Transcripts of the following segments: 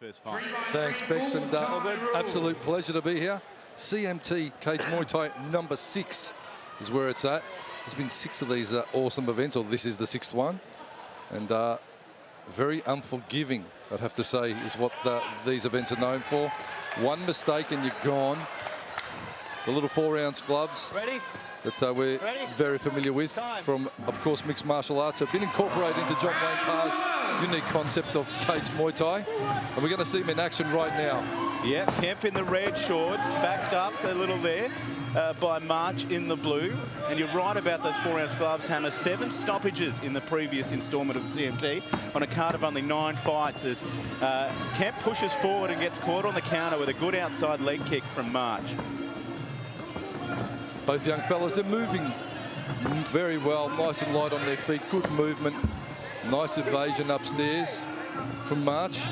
first fight. Thanks, Bex, and absolute pleasure to be here. CMT Cage Muay Thai number 6 is where it's at. There's been 6 of these awesome events, or this is the 6th one. And very unforgiving, I'd have to say, is what these events are known for. One mistake and you're gone. The little 4-ounce gloves that we're very familiar with from, of course, mixed martial arts have been incorporated into John Wayne Parr's unique concept of cage Muay Thai. And we're going to see him in action right now. Yeah, Kemp in the red shorts, backed up a little there by March in the blue. And you're right about those 4-ounce gloves, Hammer. 7 stoppages in the previous instalment of CMT on a card of only 9 fights as Kemp pushes forward and gets caught on the counter with a good outside leg kick from March. Both young fellas are moving very well, nice and light on their feet, good movement, nice evasion upstairs from March.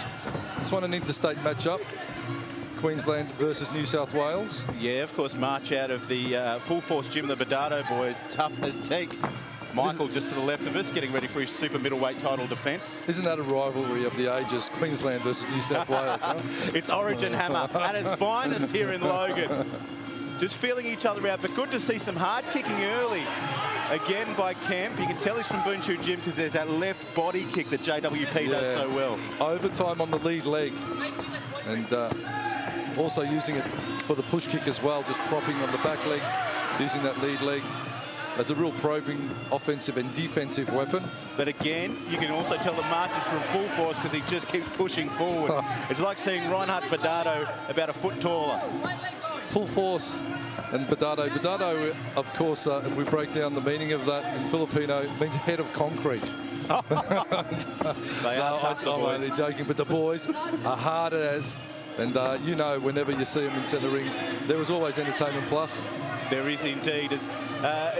This one an interstate matchup, Queensland versus New South Wales. Yeah, of course, March out of the Full Force gym, the Badado boys, tough as teak. Michael just to the left of us, getting ready for his super middleweight title defence. Isn't that a rivalry of the ages, Queensland versus New South Wales? Huh? It's Origin, Hammer, at its finest here in Logan. Just feeling each other out, but good to see some hard kicking early. Again by Kemp. You can tell he's from Boonshu Gym because there's that left body kick that JWP does so well. Overtime on the lead leg. And also using it for the push kick as well, just propping on the back leg, using that lead leg as a real probing offensive and defensive weapon. But again, you can also tell that March is from Full Force because he just keeps pushing forward. It's like seeing Reinhard Badado about a foot taller. Full Force and Badado. Badado, of course, if we break down the meaning of that in Filipino, means head of concrete. They are tough, the boys. I'm only joking, but the boys are hard as. And you know, whenever you see them in centre ring, there is always entertainment plus. There is indeed. As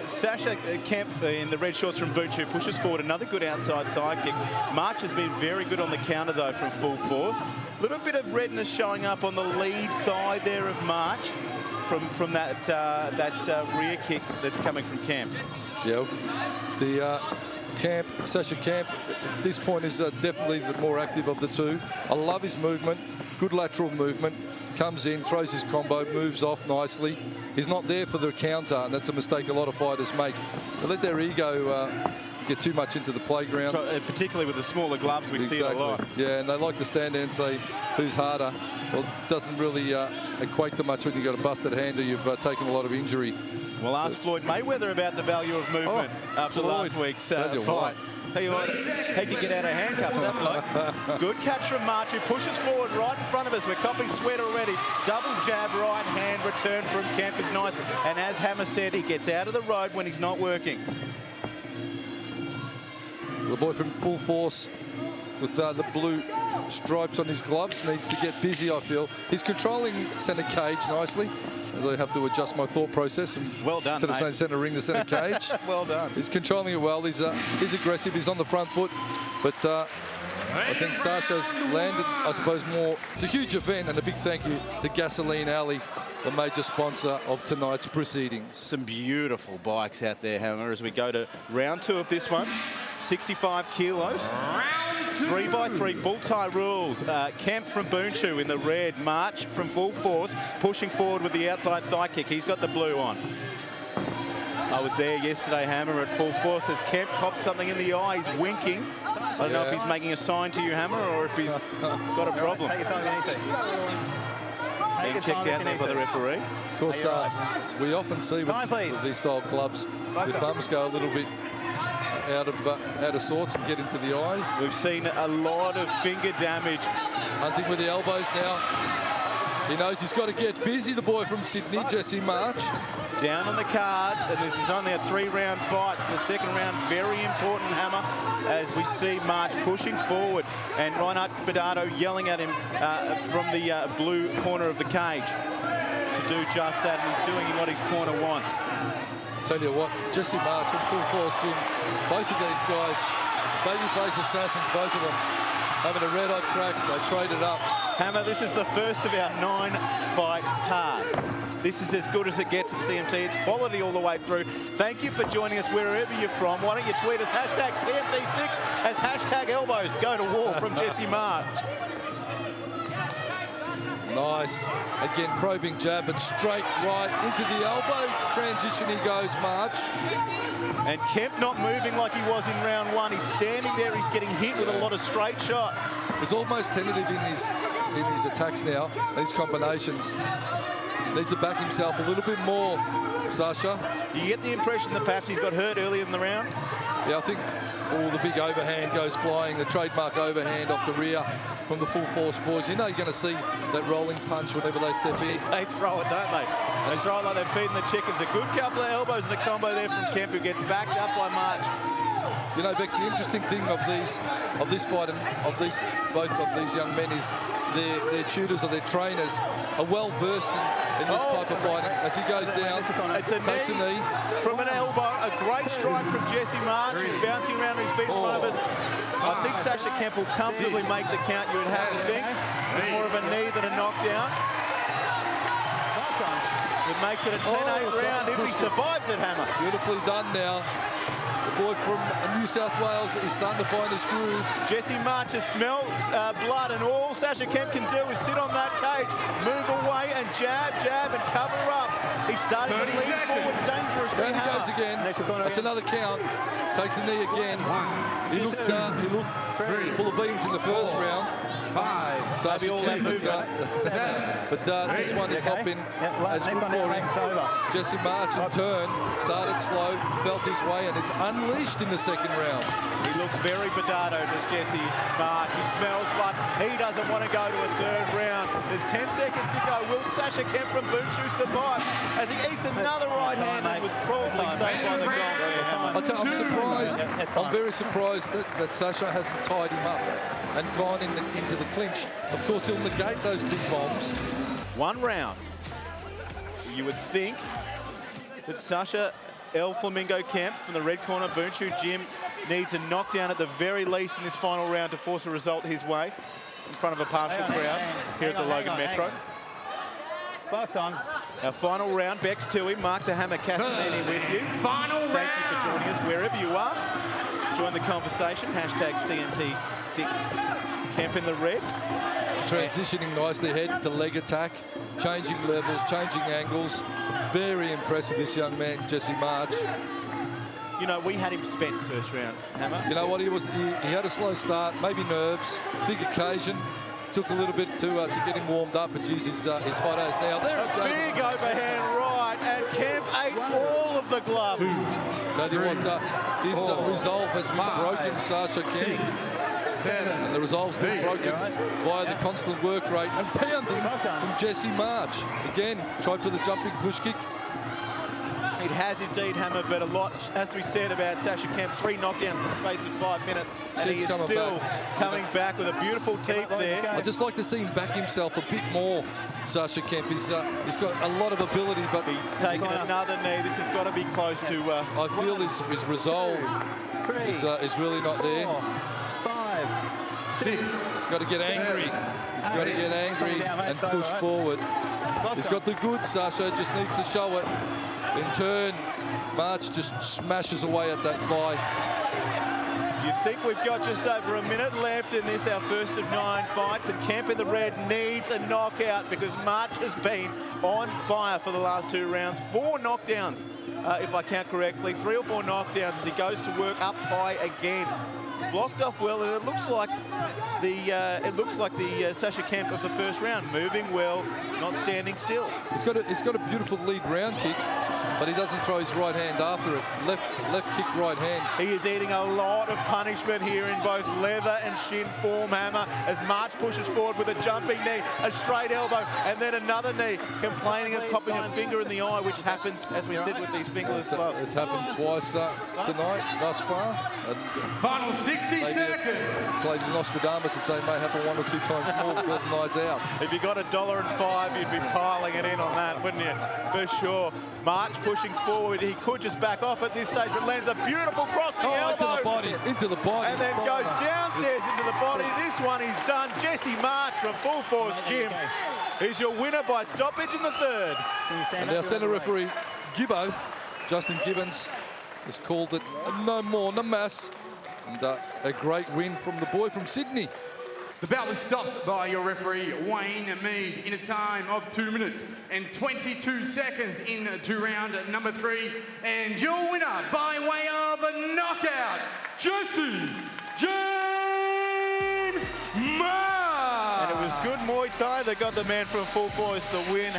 Sacha Kemp in the red shorts from Boonshu pushes forward another good outside thigh kick. March has been very good on the counter, though, from Full Force. A little bit of redness showing up on the lead thigh there of March from that rear kick that's coming from Kemp. Yeah, the Sacha Kemp, at this point is definitely the more active of the two. I love his movement, good lateral movement, comes in, throws his combo, moves off nicely. He's not there for the counter, and that's a mistake a lot of fighters make. They let their ego get too much into the playground. Particularly with the smaller gloves, we see it a lot. Yeah, and they like to stand there and say, who's harder? Well, it doesn't really equate to much when you've got a busted hand or you've taken a lot of injury. We'll ask Floyd Mayweather about the value of movement after last week's fight. Tell you what, he can get out of handcuffs, that bloke. Good catch from March, who pushes forward right in front of us. We're copying sweat already. Double jab, right hand return from Kemp is nice. And as Hammer said, he gets out of the road when he's not working. The boy from Full Force with the blue stripes on his gloves needs to get busy, I feel. He's controlling centre cage nicely, as I have to adjust my thought process. And well done, instead of saying centre ring, the centre cage. Well done. He's controlling it well. He's aggressive. He's on the front foot. But I think Sacha's landed, I suppose, more. It's a huge event, and a big thank you to Gasoline Alley, the major sponsor of tonight's proceedings. Some beautiful bikes out there, Hammer, as we go to round 2 of this one. 65 kilos. 3x3 full tie rules. Kemp from Boonshu in the red. March from Full Force pushing forward with the outside thigh kick. He's got the blue on. I was there yesterday, Hammer, at Full Force as Kemp pops something in the eye. He's winking. I don't know if he's making a sign to you, Hammer, or if he's got a problem. Take your time, you need to. He's being checked out there by the referee. Of course, we often see with these style clubs, the thumbs go a little bit out of sorts and get into the eye. We've seen a lot of finger damage. Hunting with the elbows now. He knows he's got to get busy, the boy from Sydney, Jesse March. Down on the cards, and this is only a 3-round fight. So the second round, very important, Hammer, as we see March pushing forward and Reinhard Badado yelling at him from the blue corner of the cage to do just that, and he's doing what his corner wants. Tell you what, Jesse March and Full Force Gym, both of these guys, babyface assassins, both of them, having a red-hot crack. They traded up. Hammer, this is the first of our 9-fight cards. This is as good as it gets at CMT. It's quality all the way through. Thank you for joining us wherever you're from. Why don't you tweet us #CMT6 as #elbows. Go to war from Jesse March. Nice. Again, probing jab, but straight right into the elbow. Transition he goes, March. And Kemp not moving like he was in round one. He's standing there. He's getting hit with a lot of straight shots. He's almost tentative in his attacks now, these combinations. Needs to back himself a little bit more, Sacha. You get the impression that perhaps he's got hurt early in the round? Yeah, I think the big overhand goes flying, the trademark overhand off the rear from the full force boys. You know you're going to see that rolling punch whenever they step in. They throw it, don't they? They throw it like they're feeding the chickens. A good couple of elbows and a combo there from Kemp, who gets backed up by March. You know, Bex, the interesting thing of this fight and both of these young men is their tutors or their trainers are well versed in this type of fighting. As he goes down, takes a knee from an elbow. A great strike from Jesse March, who's bouncing around on his feet in front of us. I think Sacha Kemp will comfortably make the count, you would have to think. It's more of a knee than a knockdown. It makes it a 10-8 round if he survives it, Hammer. Beautifully done now. The boy from New South Wales is starting to find his groove. Jesse March has smelled blood, and all Sacha Kemp can do is sit on that cage, move away and jab, and cover up. He's starting to lean forward dangerously. There he goes again. That's another count. Takes a knee again. He looked full of beans in the first round. Sacha Kemp, but this one has not been as good for him. Jesse March in turn started slow, felt his way, and is unleashed in the second round. He looks very bedado, does Jesse March. He smells blood. He doesn't want to go to a third round. There's 10 seconds to go. Will Sacha Kemp from Bunchu survive as he eats another right hand and was probably saved by the gong? I'm surprised. I'm very surprised that Sacha hasn't tied him up and gone into the clinch. Of course, he'll negate those big bombs. One round. You would think that Sacha El Flamingo Kemp from the red corner, Bunchu Gym, needs a knockdown at the very least in this final round to force a result his way in front of a partial crowd here at the Logan Metro. Box on. Our final round, Bex Tui, Mark the Hammer Castanini with you. Thank you for joining us wherever you are. Join the conversation, hashtag CMT6. Kemp in the red. Transitioning nicely, head to leg attack, changing levels, changing angles. Very impressive, this young man, Jesse March. You know, we had him spent first round, Hammer. You know what, he had a slow start, maybe nerves, big occasion. Took a little bit to get him warmed up, but geez, he's hot as now. There it goes. Big overhand right, and Kemp ate all of the glove. Tell you what, his resolve has been broken, Sacha Kemp. And the resolve's been broken via the constant work rate and pounding from Jesse March. Again, tried for the jumping push kick. It has indeed, Hammer, but a lot has to be said about Sacha Kemp. 3 knockdowns in the space of 5 minutes, and he is still coming back with a beautiful teeth there. I'd just like to see him back himself a bit more, Sacha Kemp. He's got a lot of ability, but he's taken another knee. This has got to be close to... I feel his resolve is really not there. 5, 6. He's got to get angry. He's got to get angry and push forward. He's got the goods, Sacha, just needs to show it. In turn, March just smashes away at that thigh. You think we've got just over a minute left in this, our first of 9 fights, and Kemp in the red needs a knockout because March has been on fire for the last 2 rounds. 4 knockdowns, if I count correctly, 3 or 4 knockdowns as he goes to work up high again. Blocked off well, and it looks like the Sacha Kemp of the first round, moving well, not standing still. He's got a beautiful lead round kick, but he doesn't throw his right hand after it. Left kick, right hand. He is eating a lot of punishment here in both leather and shin form, Hammer, as March pushes forward with a jumping knee, a straight elbow, and then another knee, complaining of popping a finger in the eye, which happens, as we said, with these fingerless gloves. It's happened twice tonight, thus far. Final 60 seconds. Played Nostradamus and say it may happen 1 or 2 times more before the night's out. If you got $1.05, you'd be piling it in on that, wouldn't you? For sure. March pushing forward. He could just back off at this stage, but lands a beautiful crossing elbow. Into the body. And then goes downstairs into the body. This one he's done. Jesse March from Full Force Gym is your winner by stoppage in the 3rd. And our centre referee, Gibbo, Justin Gibbons, has called it no more, no mass. And a great win from the boy from Sydney. The bout was stopped by your referee, Wayne Mead, in a time of 2 minutes and 22 seconds into round number 3. And your winner by way of a knockout, Jesse James Muay. And it was good Muay Thai that got the man from Full Force the win.